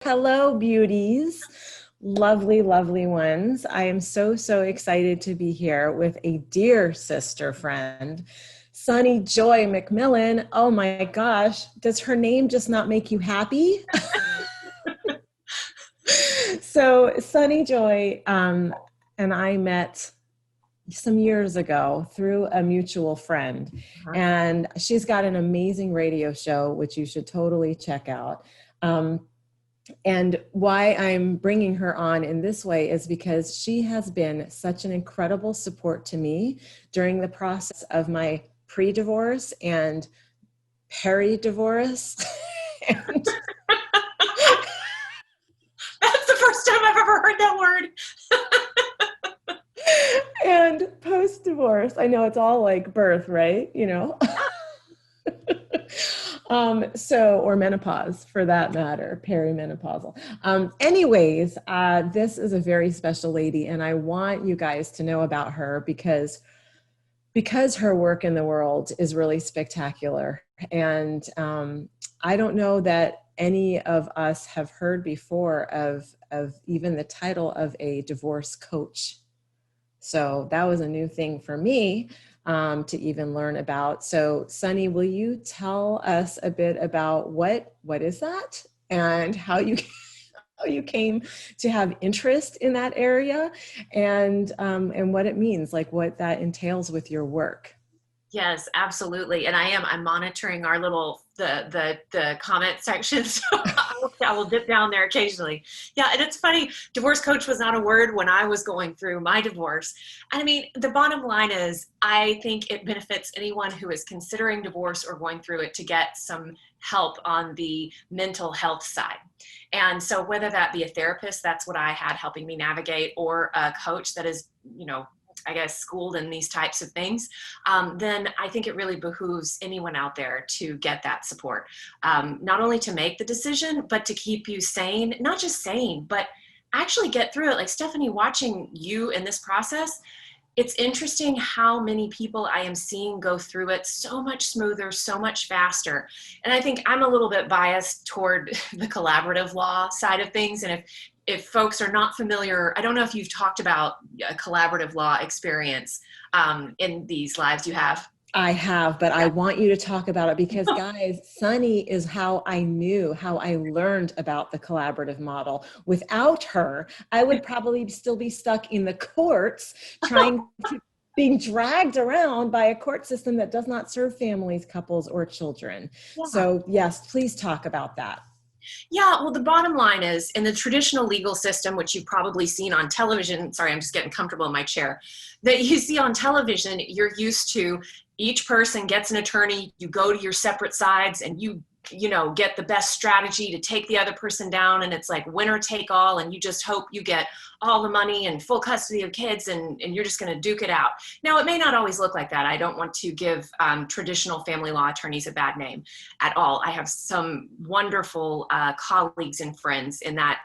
Hello, beauties. Lovely, lovely ones. I am so excited to be here with a dear sister friend, Sunny Joy McMillan. Oh my gosh, does her name just not make you happy? So, Sunny Joy and I met some years ago through a mutual friend, Uh-huh. and she's got an amazing radio show, which you should totally check out. Um, And why I'm bringing her on in this way is because she has been such an incredible support to me during the process of my pre-divorce and peri-divorce and, That's the first time I've ever heard that word. and post-divorce. I know it's all like birth, right? You know? Or menopause for that matter, perimenopausal. This is a very special lady, and I want you guys to know about her because her work in the world is really spectacular. And I don't know that any of us have heard before of even the title of a divorce coach. So that was a new thing for me to even learn about. So, Sunny, will you tell us a bit about what is that and how you came to have interest in that area and what it means, like what that entails with your work? Yes, absolutely. And I'm monitoring our little the comment section. So I will dip down there occasionally. Yeah, and it's funny, divorce coach was not a word when I was going through my divorce. And I mean, the bottom line is I think it benefits anyone who is considering divorce or going through it to get some help on the mental health side. And so whether that be a therapist, that's what I had helping me navigate, or a coach that is, I guess, schooled in these types of things, then I think it really behooves anyone out there to get that support. Not only to make the decision, but to keep you sane, not just sane, but actually get through it. Like Stephanie, watching you in this process, it's interesting how many people I am seeing go through it so much smoother, so much faster. And I think I'm a little bit biased toward the collaborative law side of things. And if folks are not familiar, I don't know if you've talked about a collaborative law experience in these lives you have. I have, but I Yeah. want you to talk about it because, guys, Sunny is how I learned about the collaborative model. Without her, I would probably still be stuck in the courts being dragged around by a court system that does not serve families, couples, or children. Yeah. So, yes, please talk about that. Yeah, well, the bottom line is in the traditional legal system, which you've probably seen on television, sorry, I'm just getting comfortable in my chair, that you see on television, you're used to each person gets an attorney, you go to your separate sides and you get the best strategy to take the other person down, and it's like winner take all, and you just hope you get all the money and full custody of kids, and you're just going to duke it out. Now, it may not always look like that. I don't want to give traditional family law attorneys a bad name at all. I have some wonderful colleagues and friends in that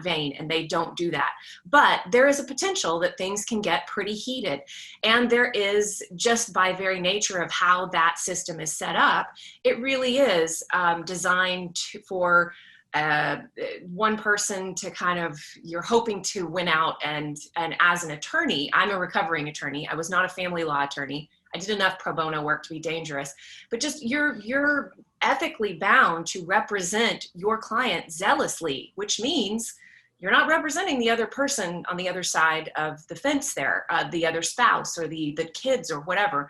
vein, and they don't do that. But there is a potential that things can get pretty heated, and there is, just by very nature of how that system is set up, it really is designed for one person to kind of, you're hoping to win out. And as an attorney, I'm a recovering attorney. I was not a family law attorney. I did enough pro bono work to be dangerous, but just you're ethically bound to represent your client zealously, which means you're not representing the other person on the other side of the fence there, the other spouse or the kids or whatever.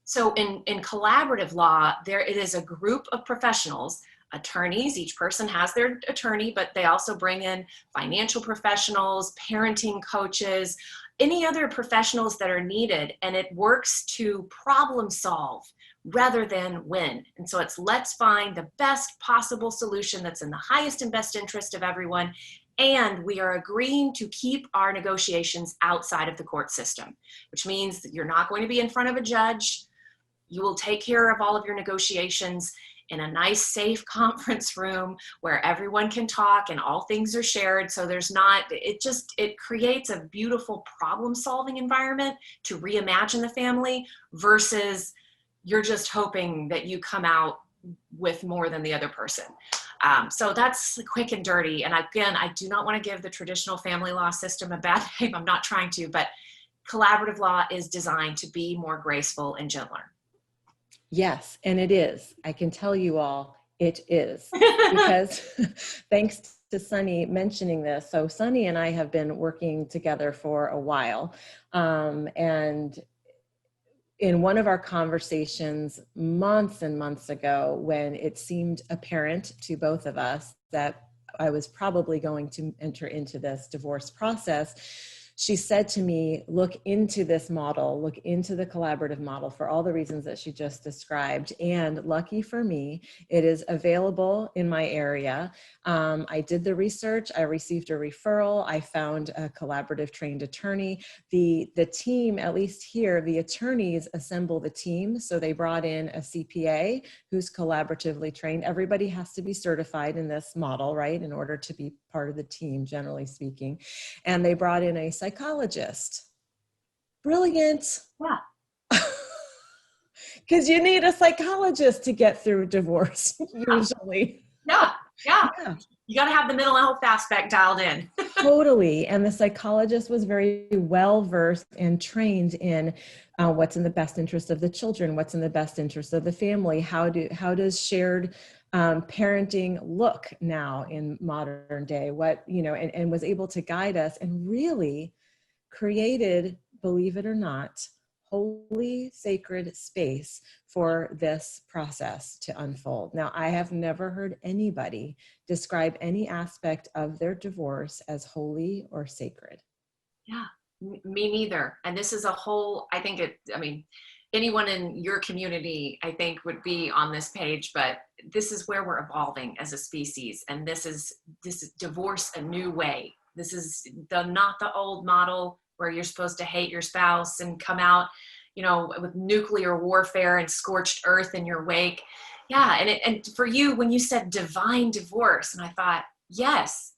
So in collaborative law, it is a group of professionals, attorneys. Each person has their attorney, but they also bring in financial professionals, parenting coaches, any other professionals that are needed. And it works to problem solve rather than win. And so it's, let's find the best possible solution that's in the highest and best interest of everyone. And we are agreeing to keep our negotiations outside of the court system, which means that you're not going to be in front of a judge. You will take care of all of your negotiations in a nice, safe conference room where everyone can talk and all things are shared. So it creates a beautiful problem-solving environment to reimagine the family versus you're just hoping that you come out with more than the other person. So that's quick and dirty. And again, I do not want to give the traditional family law system a bad name. I'm not trying to, but collaborative law is designed to be more graceful and gentler. Yes, and it is. I can tell you all, it is. Because thanks to Sunny mentioning this. So Sunny and I have been working together for a while. And in one of our conversations months and months ago, when it seemed apparent to both of us that I was probably going to enter into this divorce process, she said to me, look into this model, look into the collaborative model for all the reasons that she just described. And lucky for me, it is available in my area. I did the research, I received a referral, I found a collaborative trained attorney. The team, at least here, the attorneys assemble the team. So they brought in a CPA who's collaboratively trained. Everybody has to be certified in this model, right, in order to be part of the team, generally speaking. And they brought in a psychologist. Brilliant. Yeah. Because you need a psychologist to get through divorce, usually. Yeah. You got to have the mental health aspect dialed in. Totally. And the psychologist was very well versed and trained in what's in the best interest of the children, what's in the best interest of the family, how does shared parenting look now in modern day, and was able to guide us and really created, believe it or not, holy sacred space for this process to unfold. Now, I have never heard anybody describe any aspect of their divorce as holy or sacred. Yeah, me neither. And this is a whole, anyone in your community, I think, would be on this page, but this is where we're evolving as a species. And this is divorce a new way. This is not the old model where you're supposed to hate your spouse and come out, with nuclear warfare and scorched earth in your wake. Yeah. And for you, when you said divine divorce, and I thought, yes,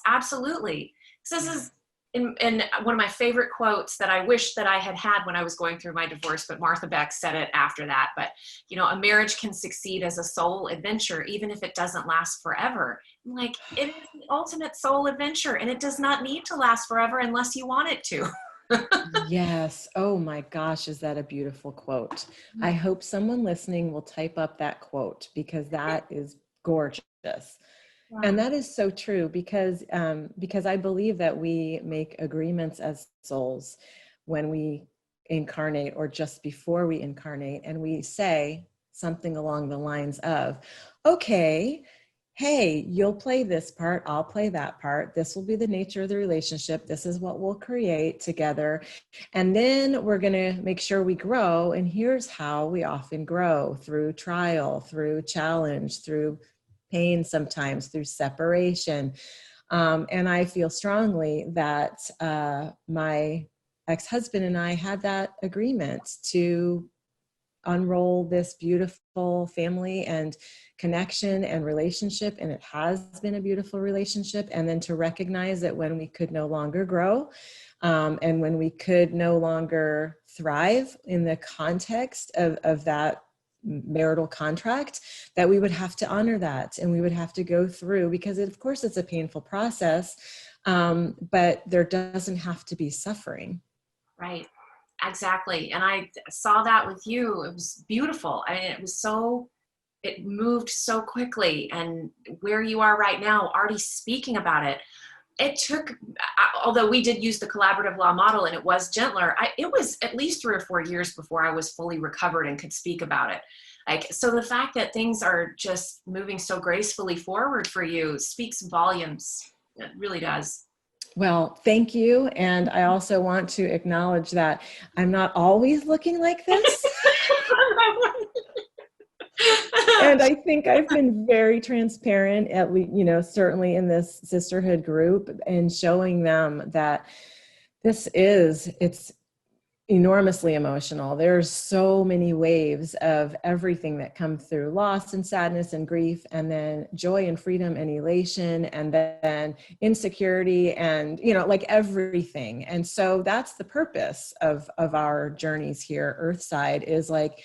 absolutely. So this is in one of my favorite quotes that I wish that I had when I was going through my divorce, but Martha Beck said it after that. But, a marriage can succeed as a soul adventure, even if it doesn't last forever. Like, it is the ultimate soul adventure, and it does not need to last forever unless you want it to. Yes. Oh my gosh, is that a beautiful quote? I hope someone listening will type up that quote, because that is gorgeous. Wow. And that is so true, because I believe that we make agreements as souls when we incarnate, or just before we incarnate, and we say something along the lines of, okay, hey, you'll play this part, I'll play that part. This will be the nature of the relationship. This is what we'll create together. And then we're going to make sure we grow. And here's how we often grow: through trial, through challenge, through pain, sometimes through separation. And I feel strongly that my ex-husband and I had that agreement to unroll this beautiful family and connection and relationship. And it has been a beautiful relationship. And then to recognize that when we could no longer grow, and when we could no longer thrive in the context of that marital contract, that we would have to honor that, and we would have to go through, because of course it's a painful process, but there doesn't have to be suffering. Right. Exactly. And I saw that with you. It was beautiful. I mean, it moved so quickly. And where you are right now, already speaking about it, it took, although we did use the collaborative law model and it was gentler, it was at least 3 or 4 years before I was fully recovered and could speak about it. So the fact that things are just moving so gracefully forward for you speaks volumes. It really does. Well, thank you. And I also want to acknowledge that I'm not always looking like this. And I think I've been very transparent, at least, certainly in this sisterhood group, and showing them that it's enormously emotional. There's so many waves of everything that come through: loss and sadness and grief, and then joy and freedom and elation, and then insecurity, and like everything. And so that's the purpose of our journeys here Earthside, is like,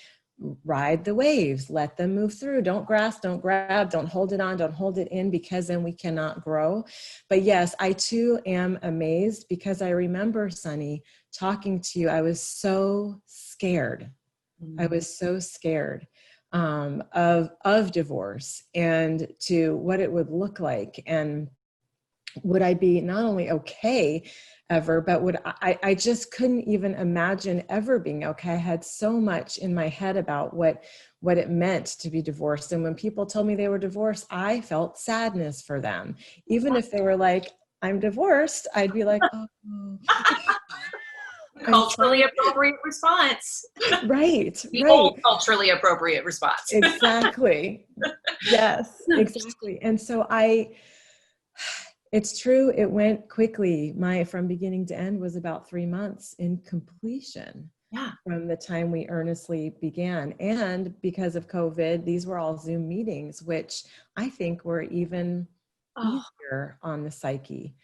ride the waves, let them move through. Don't grasp, don't grab, don't hold it on, don't hold it in, because then we cannot grow. But yes, I too am amazed, because I remember, Sunny, talking to you, I was so scared. I was so scared of divorce, and to what it would look like, and would I be not only okay ever, but would I just couldn't even imagine ever being okay. I had so much in my head about what it meant to be divorced. And when people told me they were divorced, I felt sadness for them. Even if they were like, I'm divorced, I'd be like, oh, Culturally appropriate response. Right, The right. old culturally appropriate response. Exactly. Yes, exactly. And so it's true, it went quickly. From beginning to end was about 3 months in completion. Yeah. From the time we earnestly began. And because of COVID, these were all Zoom meetings, which I think were even easier on the psyche,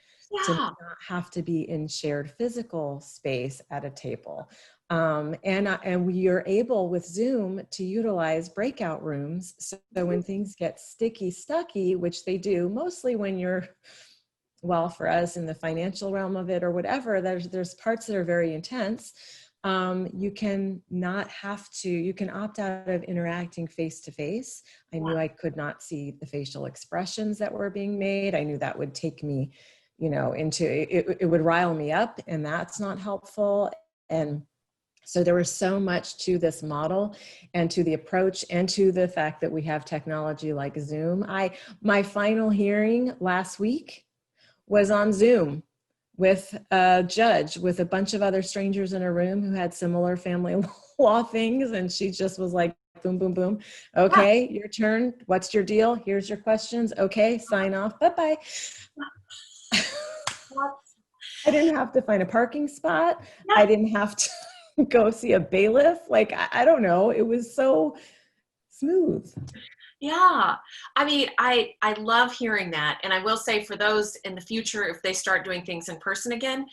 to not have to be in shared physical space at a table. And we are able with Zoom to utilize breakout rooms. So when things get stucky, which they do mostly when you're, well, for us in the financial realm of it or whatever, there's parts that are very intense. You can opt out of interacting face to face. I knew I could not see the facial expressions that were being made. I knew that would take me, into it would rile me up, and that's not helpful. And so there was so much to this model, and to the approach, and to the fact that we have technology like Zoom. My final hearing last week was on Zoom with a judge, with a bunch of other strangers in a room who had similar family law things. And she just was like, boom, boom, boom. Okay, your turn. What's your deal? Here's your questions. Okay, sign off. Bye-bye. I didn't have to find a parking spot. I didn't have to go see a bailiff. Like, I don't know. It was so smooth. Yeah. I mean, I love hearing that. And I will say, for those in the future, if they start doing things in person again,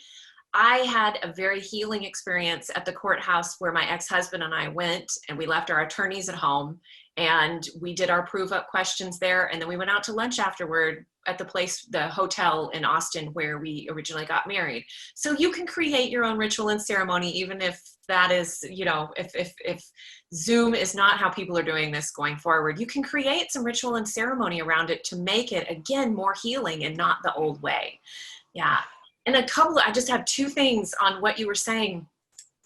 I had a very healing experience at the courthouse where my ex-husband and I went, and we left our attorneys at home, and we did our prove up questions there. And then we went out to lunch afterward at the hotel in Austin where we originally got married. So you can create your own ritual and ceremony, even if that is, if Zoom is not how people are doing this going forward. You can create some ritual and ceremony around it to make it, again, more healing and not the old way. Yeah. And I just have 2 things on what you were saying,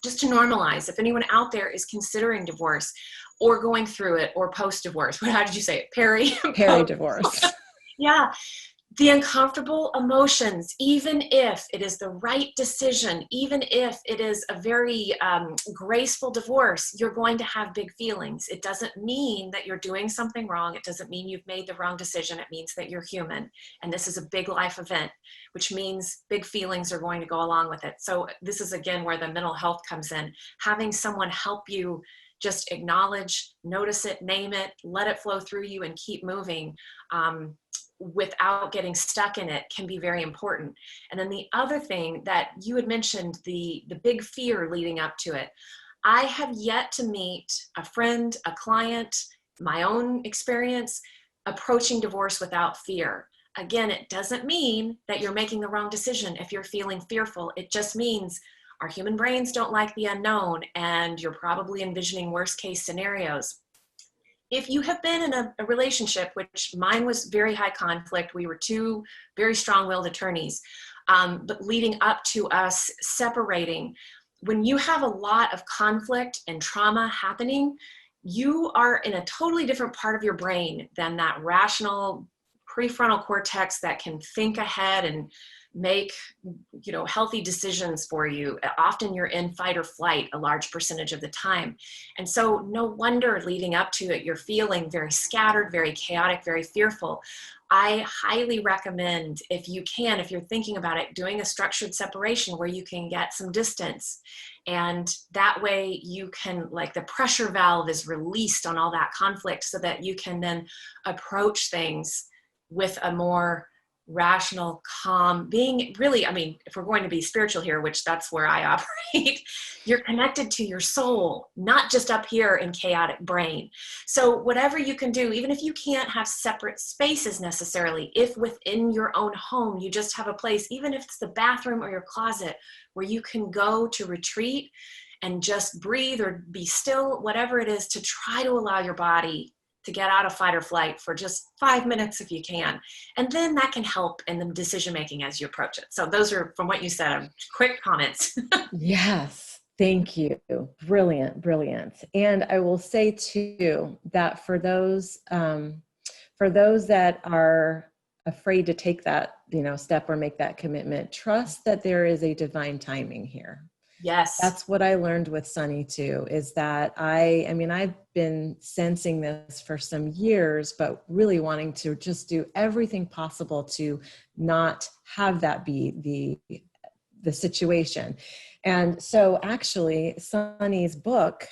just to normalize. If anyone out there is considering divorce or going through it, or post-divorce, how did you say it? Peri-divorce. Yeah. The uncomfortable emotions, even if it is the right decision, even if it is a very graceful divorce, you're going to have big feelings. It doesn't mean that you're doing something wrong. It doesn't mean you've made the wrong decision. It means that you're human. And this is a big life event, which means big feelings are going to go along with it. So this is, again, where the mental health comes in. Having someone help you just acknowledge, notice it, name it, let it flow through you, and keep moving. Without getting stuck in it can be very important. And then the other thing that you had mentioned, the big fear leading up to it. I have yet to meet a friend, a client, my own experience approaching divorce without fear. Again, it doesn't mean that you're making the wrong decision if you're feeling fearful. It just means our human brains don't like the unknown, and you're probably envisioning worst case scenarios. If you have been in a relationship, which mine was very high conflict, we were 2 very strong-willed attorneys, but leading up to us separating, when you have a lot of conflict and trauma happening, you are in a totally different part of your brain than that rational prefrontal cortex that can think ahead and make healthy decisions for you. Often you're in fight or flight a large percentage of the time. And so no wonder leading up to it, you're feeling very scattered, very chaotic, very fearful. I highly recommend, if you're thinking about it, doing a structured separation where you can get some distance. And that way you can, like, the pressure valve is released on all that conflict, so that you can then approach things with a more rational, calm, being really, I mean, if we're going to be spiritual here, which that's where I operate, you're connected to your soul, not just up here in chaotic brain. So whatever you can do, even if you can't have separate spaces necessarily, if within your own home, you just have a place, even if it's the bathroom or your closet, where you can go to retreat and just breathe or be still, whatever it is, to try to allow your body to get out of fight or flight for just 5 minutes if you can. And then that can help in the decision making as you approach it. So those are, from what you said, quick comments. Yes. Thank you. Brilliant, brilliant. And I will say too that for those that are afraid to take that, step or make that commitment, trust that there is a divine timing here. Yes. That's what I learned with Sunny too, is that I've been sensing this for some years, but really wanting to just do everything possible to not have that be the situation. And so actually Sunny's book,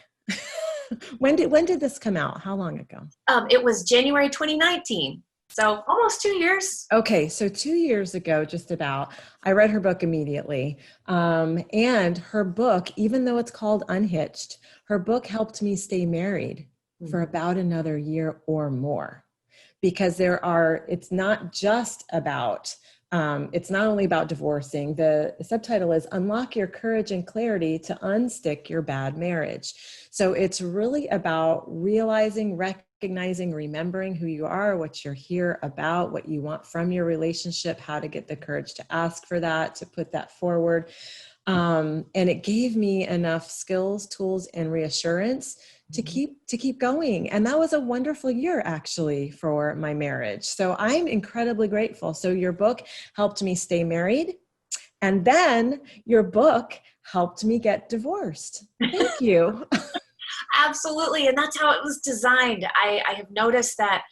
when did this come out? How long ago? It was January 2019. So almost 2 years. Okay, so 2 years ago, just about, I read her book immediately. And her book, even though it's called Unhitched, her book helped me stay married for about another year or more. Because it's not just about, it's not only about divorcing. The subtitle is Unlock Your Courage and Clarity to Unstick Your Bad Marriage. So it's really about realizing, recognizing, remembering who you are, what you're here about, what you want from your relationship, how to get the courage to ask for that, to put that forward. And it gave me enough skills, tools, and reassurance to keep going. And that was a wonderful year actually for my marriage. So I'm incredibly grateful. So your book helped me stay married. And then your book helped me get divorced. Thank you. Absolutely. And that's how it was designed. I have noticed that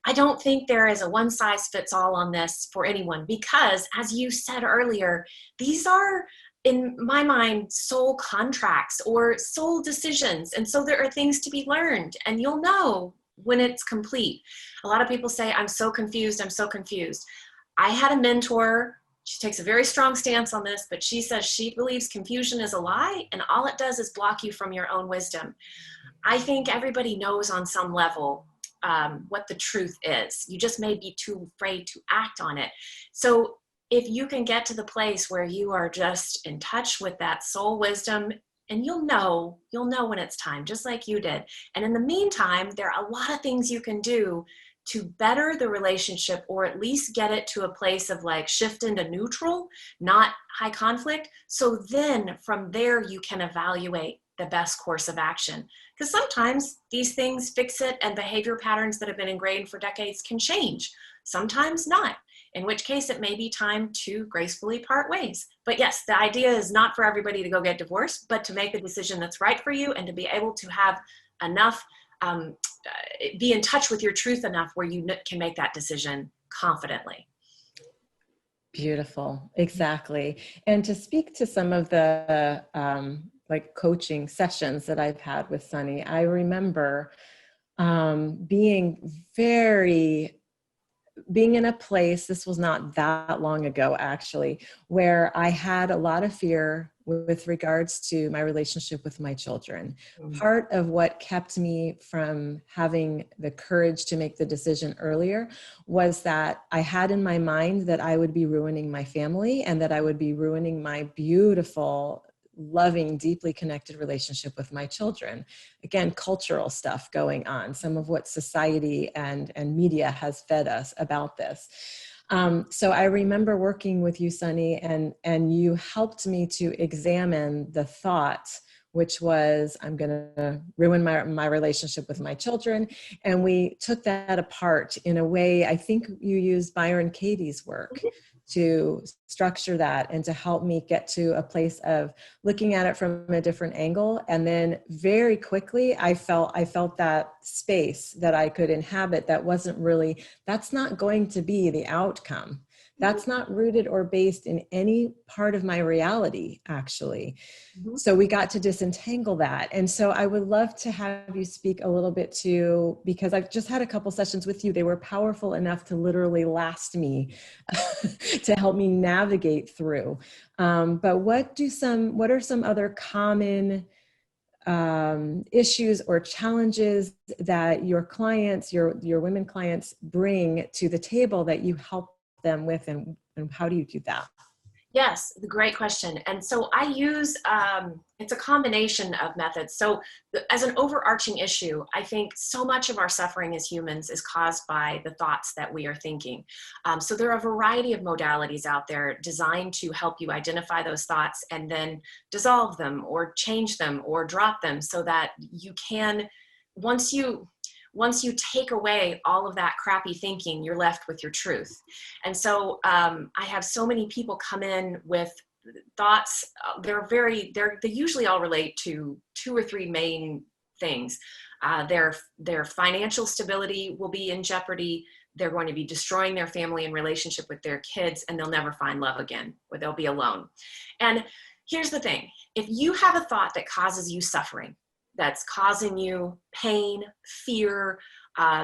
I don't think there is a one size fits all on this for anyone, because as you said earlier, these are, in my mind, soul contracts or soul decisions. And so there are things to be learned, and you'll know when it's complete. A lot of people say, I'm so confused. I'm so confused. I had a mentor. She takes a very strong stance on this, but she says she believes confusion is a lie, and all it does is block you from your own wisdom. I think everybody knows on some level what the truth is. You just may be too afraid to act on it. So if you can get to the place where you are just in touch with that soul wisdom, and you'll know when it's time, just like you did. And in the meantime, there are a lot of things you can do to better the relationship, or at least get it to a place of like shift into neutral, not high conflict. So then from there, you can evaluate the best course of action. Because sometimes these things, fix it, and behavior patterns that have been ingrained for decades can change. Sometimes not, in which case it may be time to gracefully part ways. But yes, the idea is not for everybody to go get divorced, but to make the decision that's right for you, and to be able to have enough, be in touch with your truth enough where you can make that decision confidently. Beautiful. Exactly. And to speak to some of the like coaching sessions that I've had with Sunny, I remember being in a place, this was not that long ago actually, where I had a lot of fear with regards to my relationship with my children. Part of what kept me from having the courage to make the decision earlier was that I had in my mind that I would be ruining my family, and that I would be ruining my beautiful, loving, deeply connected relationship with my children. Again, cultural stuff going on, some of what society and media has fed us about this. So I remember working with you, Sunny, and you helped me to examine the thought, which was, I'm going to ruin my relationship with my children. And we took that apart in a way, I think you used Byron Katie's work to structure that and to help me get to a place of looking at it from a different angle. And then very quickly, I felt that space that I could inhabit that wasn't really, that's not going to be the outcome. That's not rooted or based in any part of my reality, actually. Mm-hmm. So we got to disentangle that. And so I would love to have you speak a little bit to, because I've just had a couple sessions with you. They were powerful enough to literally last me to help me navigate through. But what are some other common issues or challenges that your clients, your women clients bring to the table that you help them with, and how do you do that? Yes, the great question. And so I use, it's a combination of methods. So as an overarching issue, I think so much of our suffering as humans is caused by the thoughts that we are thinking. So there are a variety of modalities out there designed to help you identify those thoughts and then dissolve them or change them or drop them so that you can, once you take away all of that crappy thinking, you're left with your truth. And so I have so many people come in with thoughts. They usually all relate to 2 or 3 main things. Their financial stability will be in jeopardy. They're going to be destroying their family and relationship with their kids, and they'll never find love again, or they'll be alone. And here's the thing. If you have a thought that causes you suffering, that's causing you pain, fear,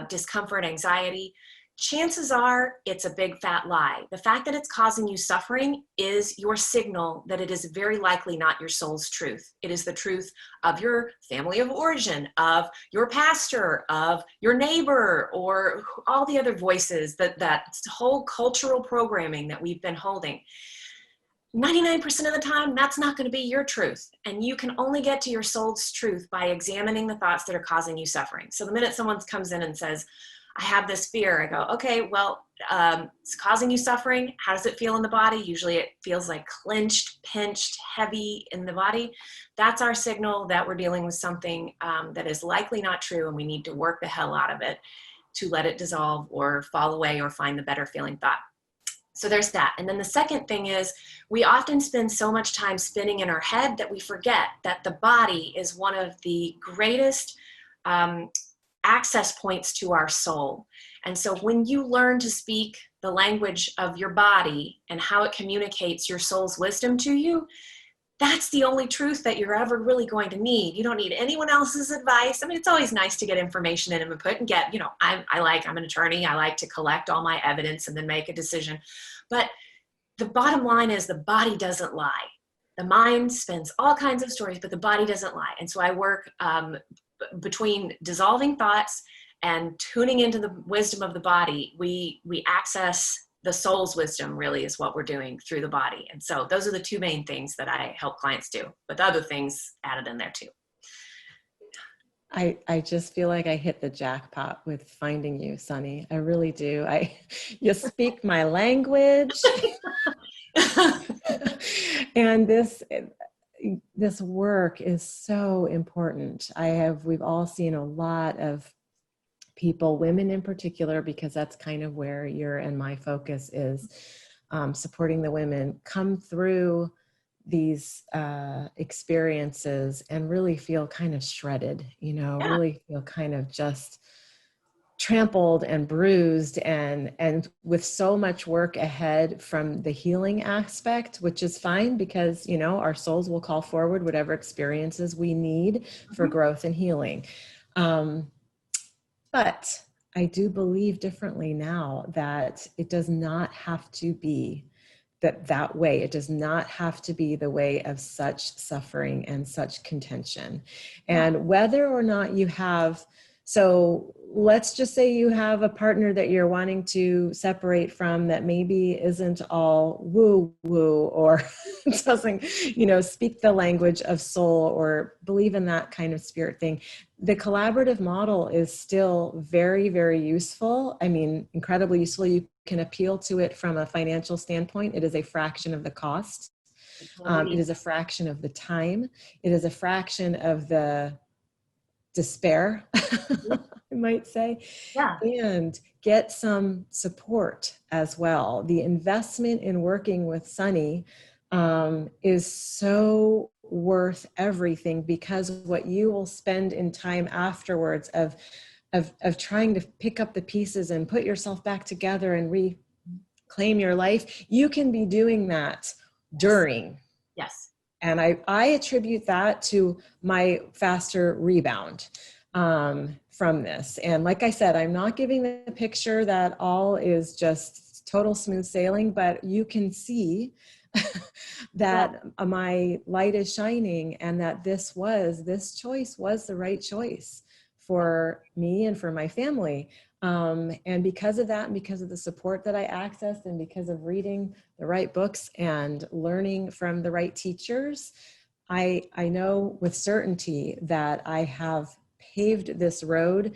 discomfort, anxiety, chances are it's a big fat lie. The fact that it's causing you suffering is your signal that it is very likely not your soul's truth. It is the truth of your family of origin, of your pastor, of your neighbor, or all the other voices, that whole cultural programming that we've been holding. 99% of the time, that's not going to be your truth. And you can only get to your soul's truth by examining the thoughts that are causing you suffering. So the minute someone comes in and says, I have this fear, I go, okay, well, it's causing you suffering. How does it feel in the body? Usually it feels like clenched, pinched, heavy in the body. That's our signal that we're dealing with something that is likely not true, and we need to work the hell out of it to let it dissolve or fall away or find the better feeling thought. So there's that. And then the second thing is we often spend so much time spinning in our head that we forget that the body is one of the greatest access points to our soul. And so when you learn to speak the language of your body and how it communicates your soul's wisdom to you, that's the only truth that you're ever really going to need. You don't need anyone else's advice. I mean, it's always nice to get information and input and get, I'm an attorney. I like to collect all my evidence and then make a decision. But the bottom line is the body doesn't lie. The mind spins all kinds of stories, but the body doesn't lie. And so I work between dissolving thoughts and tuning into the wisdom of the body. We access the soul's wisdom, really, is what we're doing through the body. And so those are the 2 main things that I help clients do, but the other things added in there too. I just feel like I hit the jackpot with finding you, Sunny. I really do. You speak my language. And this work is so important. We've all seen a lot of people, women in particular, because that's kind of where your and my focus is, supporting the women, come through these experiences and really feel kind of shredded, really feel kind of just trampled and bruised, and with so much work ahead from the healing aspect, which is fine because, our souls will call forward whatever experiences we need for growth and healing. But I do believe differently now that it does not have to be that way. It does not have to be the way of such suffering and such contention. And whether or not you have, so let's just say you have a partner that you're wanting to separate from that maybe isn't all woo woo or doesn't, speak the language of soul or believe in that kind of spirit thing. The collaborative model is still very, very useful. I mean, incredibly useful. You can appeal to it from a financial standpoint. It is a fraction of the cost. It is a fraction of the time. It is a fraction of the despair, I might say, Yeah. and get some support as well. The investment in working with Sunny is so worth everything, because what you will spend in time afterwards of trying to pick up the pieces and put yourself back together and reclaim your life, you can be doing that during. Yes. And I attribute that to my faster rebound from this. And like I said, I'm not giving the picture that all is just total smooth sailing, but you can see that my light is shining, and that this choice was the right choice for me and for my family. And because of that, and because of the support that I accessed, and because of reading the right books and learning from the right teachers, I know with certainty that I have paved this road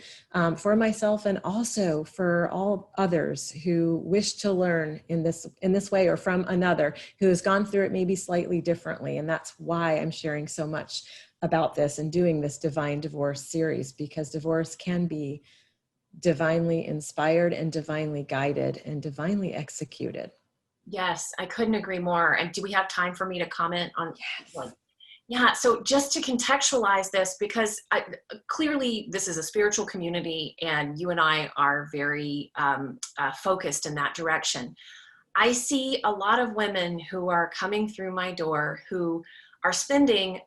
for myself, and also for all others who wish to learn in this way, or from another who has gone through it maybe slightly differently. And that's why I'm sharing so much about this and doing this Divine Divorce series, because divorce can be divinely inspired and divinely guided and divinely executed. Yes, I couldn't agree more. And do we have time for me to comment on? Yes. Yeah, so just to contextualize this, because clearly this is a spiritual community and you and I are very focused in that direction. I see a lot of women who are coming through my door who are spending,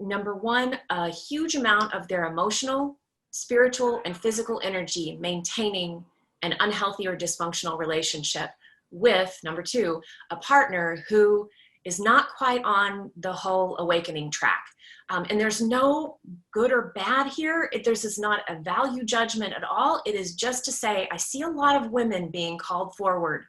number one, a huge amount of their emotional, spiritual, and physical energy maintaining an unhealthy or dysfunctional relationship with, number two, a partner who is not quite on the whole awakening track. And there's no good or bad here. This is not a value judgment at all. It is just to say, I see a lot of women being called forward.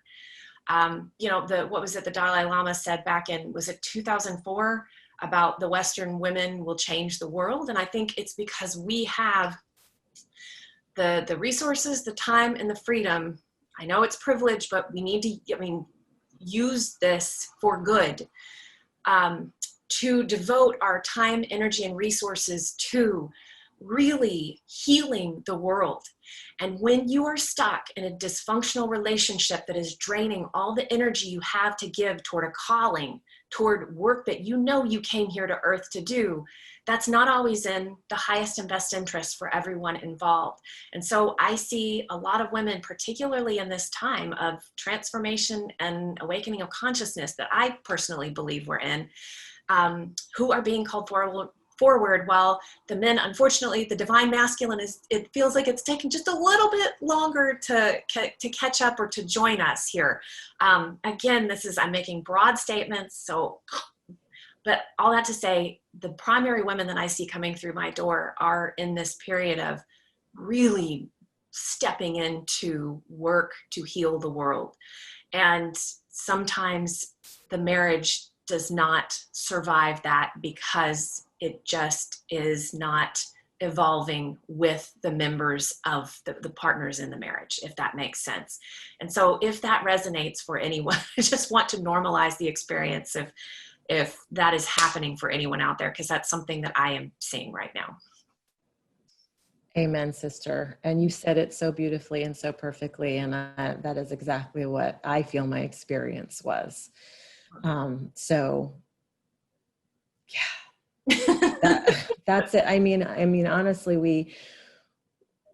What was it the Dalai Lama said back in, was it 2004, about the Western women will change the world? And I think it's because we have the resources, the time, and the freedom. I know it's privilege, but we need to, use this for good, to devote our time, energy, and resources to really healing the world. And when you are stuck in a dysfunctional relationship that is draining all the energy you have to give toward a calling, toward work that you know you came here to earth to do, that's not always in the highest and best interest for everyone involved. And so I see a lot of women, particularly in this time of transformation and awakening of consciousness that I personally believe we're in, who are being called forward, while the men, unfortunately, the divine masculine it feels like it's taking just a little bit longer to catch up or to join us here. Again, I'm making broad statements, but all that to say, the primary women that I see coming through my door are in this period of really stepping into work to heal the world. And sometimes the marriage does not survive that because it just is not evolving with the members of the partners in the marriage, if that makes sense. And so if that resonates for anyone, I just want to normalize the experience if that is happening for anyone out there, because that's something that I am seeing right now. Amen, sister. And you said it so beautifully and so perfectly. And that is exactly what I feel my experience was. So yeah, that's it. I mean, honestly,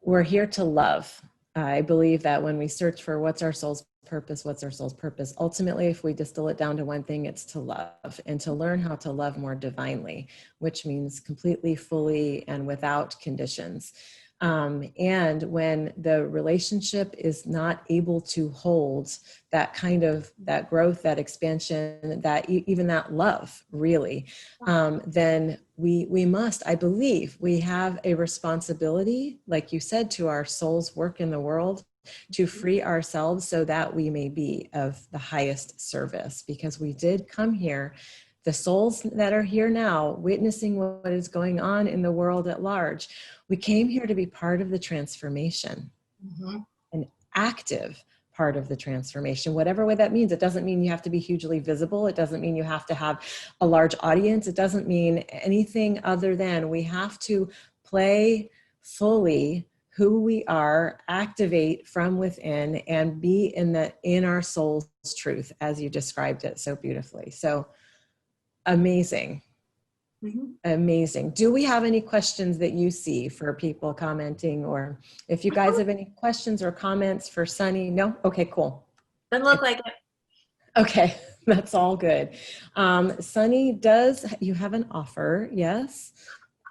we're here to love. I believe that when we search for what's our soul's purpose, ultimately, if we distill it down to one thing, it's to love, and to learn how to love more divinely, which means completely, fully, and without conditions. And when the relationship is not able to hold that kind of, that growth, that expansion, that even that love, really, then we must, I believe, we have a responsibility, like you said, to our soul's work in the world, to free ourselves so that we may be of the highest service, because we did come here. The souls that are here now, witnessing what is going on in the world at large, we came here to be part of the transformation, an active part of the transformation, whatever way that means. It doesn't mean you have to be hugely visible. It doesn't mean you have to have a large audience. It doesn't mean anything other than we have to play fully who we are, activate from within, and be in our soul's truth, as you described it so beautifully. So amazing. Mm-hmm. Amazing. Do we have any questions that you see for people commenting, or if you guys have any questions or comments for Sunny? No? Okay, cool. Doesn't look like it. Okay, that's all good. Sunny, you have an offer? Yes.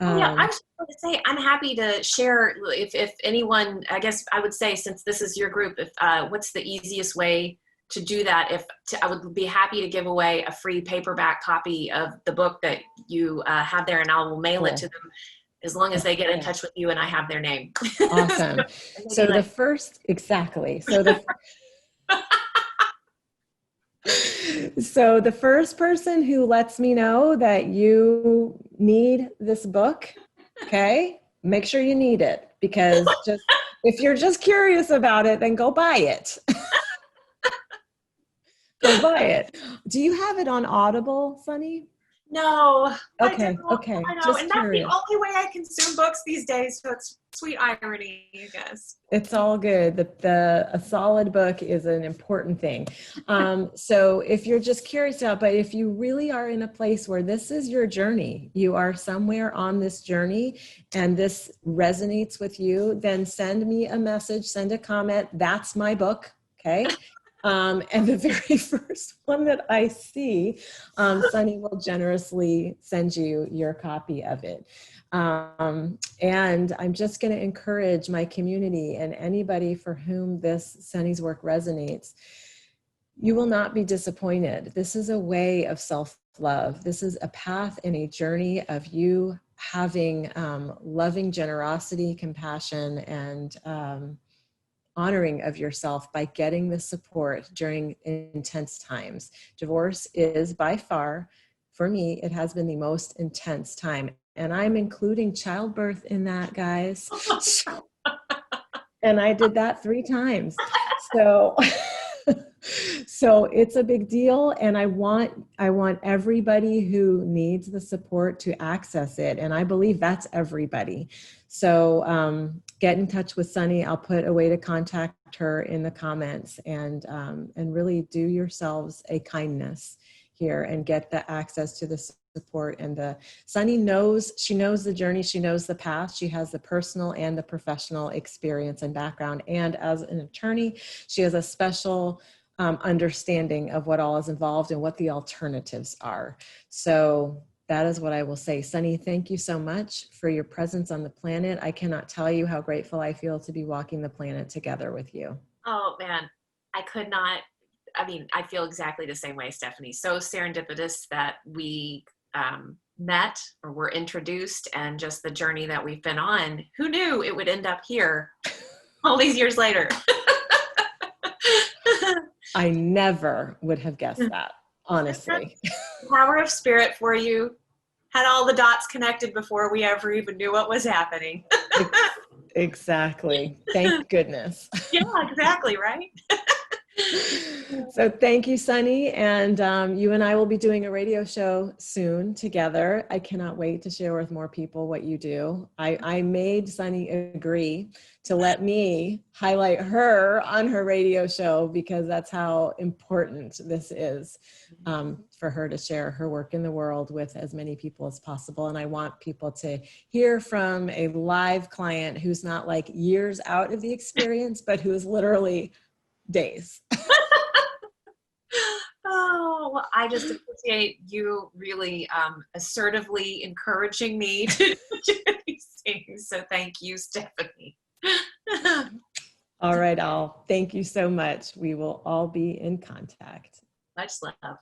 Oh, yeah, I was just going to say, I'm happy to share if anyone, I guess I would say, since this is your group, if what's the easiest way to do that? I would be happy to give away a free paperback copy of the book that you have there, and I will mail it to them as long as they get in touch with you and I have their name. Awesome. So the first, exactly. So the first person who lets me know that you need this book, okay, make sure you need it, because if you're just curious about it, then go buy it. Go buy it. Do you have it on Audible, Sunny? No. Okay. I know. Just And curious. that's the only way I consume books these days. So it's sweet irony, I guess. It's all good. A solid book is an important thing. So if you're just curious about, but if you really are in a place where this is your journey, you are somewhere on this journey and this resonates with you, then send me a message, send a comment. That's my book. Okay. And the very first one that I see, Sunny will generously send you your copy of it. And I'm just going to encourage my community and anybody for whom this Sunny's work resonates. You will not be disappointed. This is a way of self-love. This is a path and a journey of you having loving generosity, compassion, and honoring of yourself by getting the support during intense times. Divorce is by far, for me, it has been the most intense time. And I'm including childbirth in that, guys. And I did that 3 times. So, so it's a big deal. And I want everybody who needs the support to access it. And I believe that's everybody. So get in touch with Sunny. I'll put a way to contact her in the comments, and really do yourselves a kindness here and get the access to the support. And Sunny knows the journey. She knows the path. She has the personal and the professional experience and background. And as an attorney, she has a special understanding of what all is involved and what the alternatives are. So that is what I will say. Sunny, thank you so much for your presence on the planet. I cannot tell you how grateful I feel to be walking the planet together with you. Oh, man, I could not. I mean, I feel exactly the same way, Stephanie. So serendipitous that we met or were introduced, and just the journey that we've been on. Who knew it would end up here all these years later? I never would have guessed that, honestly. Power of spirit for you. Had all the dots connected before we ever even knew what was happening. Exactly. Thank goodness. Yeah, exactly, right? So thank you, Sunny. And you and I will be doing a radio show soon together. I cannot wait to share with more people what you do. I made Sunny agree to let me highlight her on her radio show, because that's how important this is for her to share her work in the world with as many people as possible. And I want people to hear from a live client who's not like years out of the experience, but who is literally days. Oh, well, I just appreciate you really assertively encouraging me to do these things. So thank you, Stephanie. All right, all. Thank you so much. We will all be in contact. Much love.